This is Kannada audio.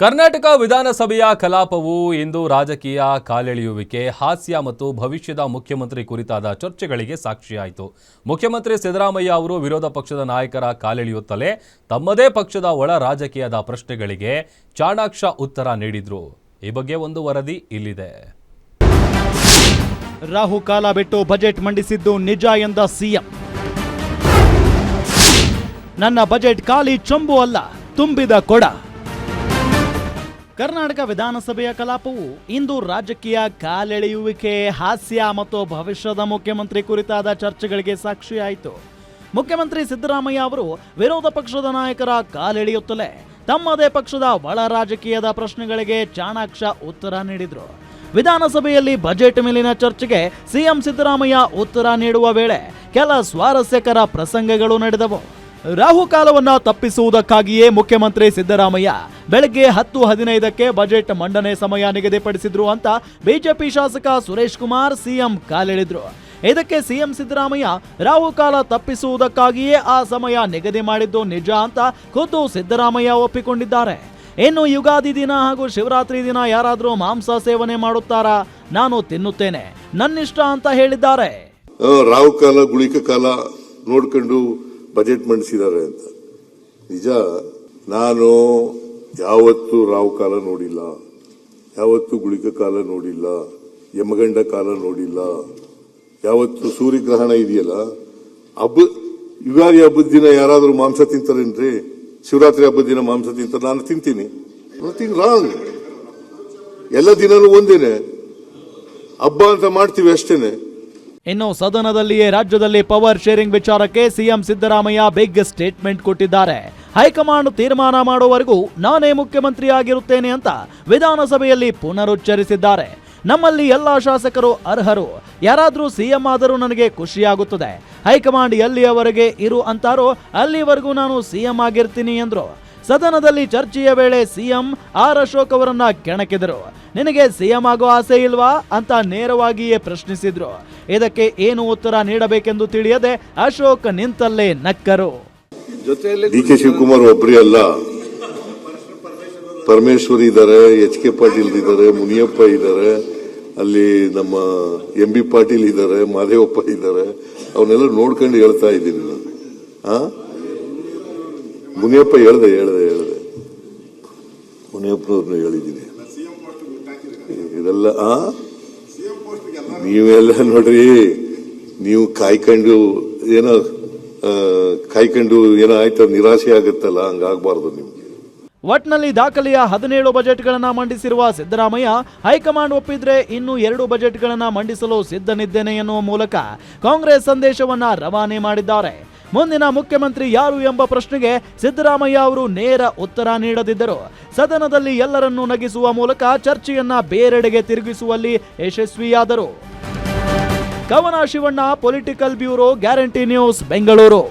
ಕರ್ನಾಟಕ ವಿಧಾನಸಭೆಯ ಕಲಾಪವು ಇಂದು ರಾಜಕೀಯ ಕಾಲೆಳೆಯುವಿಕೆ, ಹಾಸ್ಯ ಮತ್ತು ಭವಿಷ್ಯದ ಮುಖ್ಯಮಂತ್ರಿ ಕುರಿತಾದ ಚರ್ಚೆಗಳಿಗೆ ಸಾಕ್ಷಿಯಾಯಿತು. ಮುಖ್ಯಮಂತ್ರಿ ಸಿದ್ದರಾಮಯ್ಯ ಅವರು ವಿರೋಧ ಪಕ್ಷದ ನಾಯಕರ ಕಾಲೆಳೆಯುತ್ತಲೇ ತಮ್ಮದೇ ಪಕ್ಷದ ಒಳ ರಾಜಕೀಯದ ಪ್ರಶ್ನೆಗಳಿಗೆ ಚಾಣಾಕ್ಷ ಉತ್ತರ ನೀಡಿದ್ರು. ಈ ಬಗ್ಗೆ ಒಂದು ವರದಿ ಇಲ್ಲಿದೆ. ರಾಹುಕಾಲ ಬಿಟ್ಟು ಬಜೆಟ್ ಮಂಡಿಸಿದ್ದು ನಿಜ ಎಂದ ಸಿಎಂ. ನನ್ನ ಬಜೆಟ್ ಖಾಲಿ ಚೊಂಬು ಅಲ್ಲ, ತುಂಬಿದ ಕೊಡ. ಕರ್ನಾಟಕ ವಿಧಾನಸಭೆಯ ಕಲಾಪವು ಇಂದು ರಾಜಕೀಯ ಕಾಲೆಳೆಯುವಿಕೆ, ಹಾಸ್ಯ ಮತ್ತು ಭವಿಷ್ಯದ ಮುಖ್ಯಮಂತ್ರಿ ಕುರಿತಾದ ಚರ್ಚೆಗಳಿಗೆ ಸಾಕ್ಷಿಯಾಯಿತು. ಮುಖ್ಯಮಂತ್ರಿ ಸಿದ್ದರಾಮಯ್ಯ ಅವರು ವಿರೋಧ ಪಕ್ಷದ ನಾಯಕರ ಕಾಲೆಳೆಯುತ್ತಲೇ ತಮ್ಮದೇ ಪಕ್ಷದ ಒಳ ರಾಜಕೀಯದ ಪ್ರಶ್ನೆಗಳಿಗೆ ಚಾಣಾಕ್ಷ ಉತ್ತರ ನೀಡಿದರು. ವಿಧಾನಸಭೆಯಲ್ಲಿ ಬಜೆಟ್ ಮೇಲಿನ ಚರ್ಚೆಗೆ ಸಿಎಂ ಸಿದ್ದರಾಮಯ್ಯ ಉತ್ತರ ನೀಡುವ ವೇಳೆ ಕೆಲ ಸ್ವಾರಸ್ಯಕರ ಪ್ರಸಂಗಗಳು ನಡೆದವು. ರಾಹುಕಾಲವನ್ನ ತಪ್ಪಿಸುವುದಕ್ಕಾಗಿಯೇ ಮುಖ್ಯಮಂತ್ರಿ ಸಿದ್ದರಾಮಯ್ಯ ಬೆಳಗ್ಗೆ 10:15ಕ್ಕೆ ಬಜೆಟ್ ಮಂಡನೆ ಸಮಯ ನಿಗದಿಪಡಿಸಿದ್ರು ಅಂತ ಬಿಜೆಪಿ ಶಾಸಕ ಸುರೇಶ್ ಕುಮಾರ್ ಸಿಎಂ ಕಾಲೆಳೆದ್ರು. ಇದಕ್ಕೆ ಸಿಎಂ ಸಿದ್ದರಾಮಯ್ಯ ರಾಹುಕಾಲ ತಪ್ಪಿಸುವುದಕ್ಕಾಗಿಯೇ ಆ ಸಮಯ ನಿಗದಿ ಮಾಡಿದ್ದು ನಿಜ ಅಂತ ಖುದ್ದು ಸಿದ್ದರಾಮಯ್ಯ ಒಪ್ಪಿಕೊಂಡಿದ್ದಾರೆ. ಇನ್ನು ಯುಗಾದಿ ದಿನ ಹಾಗೂ ಶಿವರಾತ್ರಿ ದಿನ ಯಾರಾದ್ರೂ ಮಾಂಸ ಸೇವನೆ ಮಾಡುತ್ತಾರಾ? ನಾನು ತಿನ್ನುತ್ತೇನೆ, ನನ್ನಿಷ್ಟ ಅಂತ ಹೇಳಿದ್ದಾರೆ. ರಾಹುಕಾಲ ಗುಳಿಕ ಕಾಲ ನೋಡ್ಕೊಂಡು ಬಜೆಟ್ ಮಂಡಿಸಿದ್ದಾರೆ ಅಂತ ನಿಜ. ನಾನು ಯಾವತ್ತೂ ರಾಹುಕಾಲ ನೋಡಿಲ್ಲ, ಯಾವತ್ತೂ ಗುಳಿಕ ಕಾಲ ನೋಡಿಲ್ಲ, ಯಮಗಂಡ ಕಾಲ ನೋಡಿಲ್ಲ. ಯಾವತ್ತು ಸೂರ್ಯಗ್ರಹಣ ಇದೆಯಲ್ಲ, ಯುಗಾದಿ ಹಬ್ಬದ ದಿನ ಯಾರಾದ್ರೂ ಮಾಂಸ ತಿಂತಾರೇನ್ರಿ? ಶಿವರಾತ್ರಿ ಹಬ್ಬದ ದಿನ ಮಾಂಸ ತಿಂತಾರೆ, ನಾನು ತಿಂತೀನಿ. Nothing wrong. ಎಲ್ಲ ದಿನನೂ ಒಂದೇನೆ, ಹಬ್ಬ ಅಂತ ಮಾಡ್ತೀವಿ ಅಷ್ಟೇನೆ. ಇನ್ನು ಸದನದಲ್ಲಿಯೇ ರಾಜ್ಯದಲ್ಲಿ ಪವರ್ ಶೇರಿಂಗ್ ವಿಚಾರಕ್ಕೆ ಸಿಎಂ ಸಿದ್ದರಾಮಯ್ಯ ಬಿಗ್ ಸ್ಟೇಟ್ಮೆಂಟ್ ಕೊಟ್ಟಿದ್ದಾರೆ. ಹೈಕಮಾಂಡ್ ತೀರ್ಮಾನ ಮಾಡುವವರೆಗೂ ನಾನೇ ಮುಖ್ಯಮಂತ್ರಿ ಆಗಿರುತ್ತೇನೆ ಅಂತ ವಿಧಾನಸಭೆಯಲ್ಲಿ ಪುನರುಚ್ಚರಿಸಿದ್ದಾರೆ. ನಮ್ಮಲ್ಲಿ ಎಲ್ಲಾ ಶಾಸಕರು ಅರ್ಹರು, ಯಾರಾದ್ರೂ ಸಿಎಂ ಆದರೂ ನನಗೆ ಖುಷಿಯಾಗುತ್ತದೆ. ಹೈಕಮಾಂಡ್ ಎಲ್ಲಿಯವರೆಗೆ ಇರು ಅಂತಾರೋ ಅಲ್ಲಿವರೆಗೂ ನಾನು ಸಿಎಂ ಆಗಿರ್ತೀನಿ ಎಂದ್ರು. ಸದನದಲ್ಲಿ ಚರ್ಚೆಯ ವೇಳೆ ಸಿಎಂ ಆರ್ ಅಶೋಕ್ ಅವರನ್ನ ಕೆಣಕಿದರು. ನಿನಗೆ ಸಿಎಂ ಆಗೋ ಆಸೆ ಇಲ್ವಾ ಅಂತ ನೇರವಾಗಿಯೇ ಪ್ರಶ್ನಿಸಿದ್ರು. ಇದಕ್ಕೆ ಏನು ಉತ್ತರ ನೀಡಬೇಕೆಂದು ತಿಳಿಯದೆ ಅಶೋಕ್ ನಿಂತಲ್ಲೇ ನಕ್ಕರು. ಡಿ.ಕೆ. ಶಿವಕುಮಾರ್ ಒಬ್ಬರೇ ಅಲ್ಲ, ಪರಮೇಶ್ವರ್ ಇದ್ದಾರೆ, ಎಚ್.ಕೆ. ಪಾಟೀಲ್ ಇದ್ದಾರೆ, ಮುನಿಯಪ್ಪ ಇದ್ದಾರೆ, ಅಲ್ಲಿ ನಮ್ಮ ಎಂ.ಬಿ. ಪಾಟೀಲ್ ಇದ್ದಾರೆ, ಮಾದೇವಪ್ಪ ಇದ್ದಾರೆ. ಅವನ್ನೆಲ್ಲ ನೋಡ್ಕೊಂಡು ಹೇಳ್ತಾ ಇದ್ದೀನಿ ನಾನು. ಮುನಿಯಪ್ಪ ಹೇಳ್ದೆ ಮುನಿಯಪ್ಪನವ್ರನ್ನ ಹೇಳಿದ್ದೀನಿ. ಇದೆಲ್ಲ ನೀವೆಲ್ಲ ನೋಡ್ರಿ, ನೀವು ಕಾಯ್ಕೊಂಡು ಏನೋ ಆಯ್ತು, ನಿರಾಶೆ ಆಗುತ್ತಲ್ಲ, ಹಂಗಾಗಬಾರ್ದು ನಿಮ್ಗೆ. ಒಟ್ನಲ್ಲಿ ದಾಖಲೆಯ 17 ಬಜೆಟ್ಗಳನ್ನ ಮಂಡಿಸಿರುವ ಸಿದ್ದರಾಮಯ್ಯ ಹೈಕಮಾಂಡ್ ಒಪ್ಪಿದ್ರೆ ಇನ್ನೂ 2 ಬಜೆಟ್ಗಳನ್ನ ಮಂಡಿಸಲು ಸಿದ್ಧನಿದ್ದೇನೆ ಎನ್ನುವ ಮೂಲಕ ಕಾಂಗ್ರೆಸ್ ಸಂದೇಶವನ್ನ ರವಾನೆ ಮಾಡಿದ್ದಾರೆ. ಮುಂದಿನ ಮುಖ್ಯಮಂತ್ರಿ ಯಾರು ಎಂಬ ಪ್ರಶ್ನೆಗೆ ಸಿದ್ದರಾಮಯ್ಯ ಅವರು ನೇರ ಉತ್ತರ ನೀಡದಿದ್ದರು. ಸದನದಲ್ಲಿ ಎಲ್ಲರನ್ನೂ ನಗಿಸುವ ಮೂಲಕ ಚರ್ಚೆಯನ್ನ ಬೇರೆಡೆಗೆ ತಿರುಗಿಸುವಲ್ಲಿ ಯಶಸ್ವಿಯಾದರು. ಕವನ Shivanna, political bureau, guarantee news, Bengaluru.